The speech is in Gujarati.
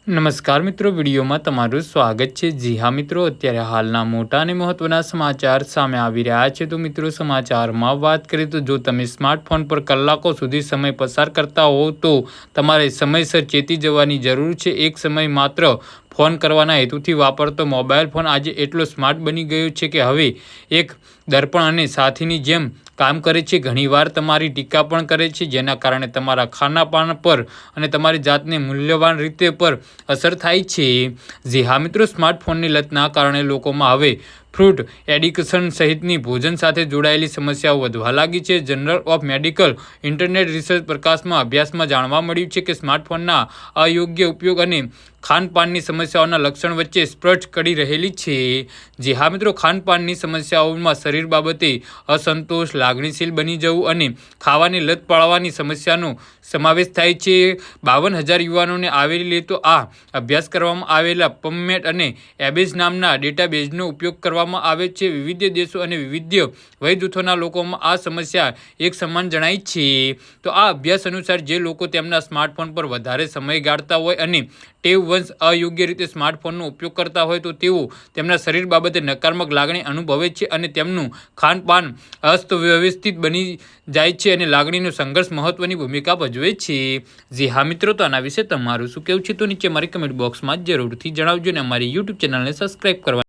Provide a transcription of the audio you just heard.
નમસ્કાર મિત્રો, વિડીયોમાં તમારું સ્વાગત છે। જી હા મિત્રો, અત્યારે હાલના મોટા અને મહત્વના સમાચાર સામે આવી રહ્યા છે। તો મિત્રો, સમાચારમાં વાત કરીએ તો જો તમે સ્માર્ટફોન પર કલાકો સુધી સમય પસાર કરતા હો તો તમારે સમયસર ચેતી જવાની જરૂર છે। એક સમય માત્ર ફોન કરવાના હેતુથી વાપરતો મોબાઈલ ફોન આજે એટલો સ્માર્ટ બની ગયો છે કે હવે એક દર્પણ અને સાથીની જેમ કામ કરે છે। ઘણીવાર તમારી ટીકા પણ કરે છે, જેના કારણે તમારા ખાનાપાન પર અને તમારી જાતને મૂલ્યવાન રીતે પર અસર થાય છે। જી હા મિત્રો, સ્માર્ટફોનની લતના કારણે લોકોમાં હવે ફ્રૂટ એડિક્શન સહિતની ભોજન સાથે જોડાયેલી સમસ્યાઓ વધવા લાગી છે। Journal of medical internet research પ્રકાશમાં અભ્યાસમાં જાણવા મળ્યું છે કે સ્માર્ટફોનના અયોગ્ય ઉપયોગ અને ખાનપાનની સમસ્યાઓના લક્ષણ વચ્ચે સ્પષ્ટ કડી રહેલી છે। જી હા મિત્રો, ખાનપાનની સમસ્યાઓમાં શરીર બાબતે અસંતોષ, લાગણીશીલ બની જવું અને ખાવાની લત પાડવાની સમસ્યાનો સમાવેશ થાય છે। 52,000 યુવાનોને આવરી લેતો આ અભ્યાસ કરવામાં આવેલા પબમેડ અને એબેજ નામના ડેટાબેઝનો ઉપયોગ કરવામાં આવે છે। વિવિધ દેશો અને વિવિધ વય જૂથોના લોકોમાં આ સમસ્યા એક સમાન જણાય છે। તો આ અભ્યાસ અનુસાર જે લોકો તેમના સ્માર્ટફોન પર વધારે સમય ગાળતા હોય અને ટેવવંશ અયોગ્ય રીતે સ્માર્ટફોનનો ઉપયોગ કરતા હોય તો તેઓ તેમના શરીર બાબતે નકારાત્મક લાગણી અનુભવે છે અને તેમનું ખાનપાન અસ્તવ્યવસ્થિત બની જાય છે અને લાગણીનો સંઘર્ષ મહત્વની ભૂમિકા ભજવે છે। જી હા મિત્રો, તો આના વિશે તમારું શું કહેવું છે તો નીચે મારી કમેન્ટ બોક્સમાં જરૂરથી જણાવજો અને અમારી યુટ્યુબ ચેનલને સબસ્ક્રાઈબ કરવા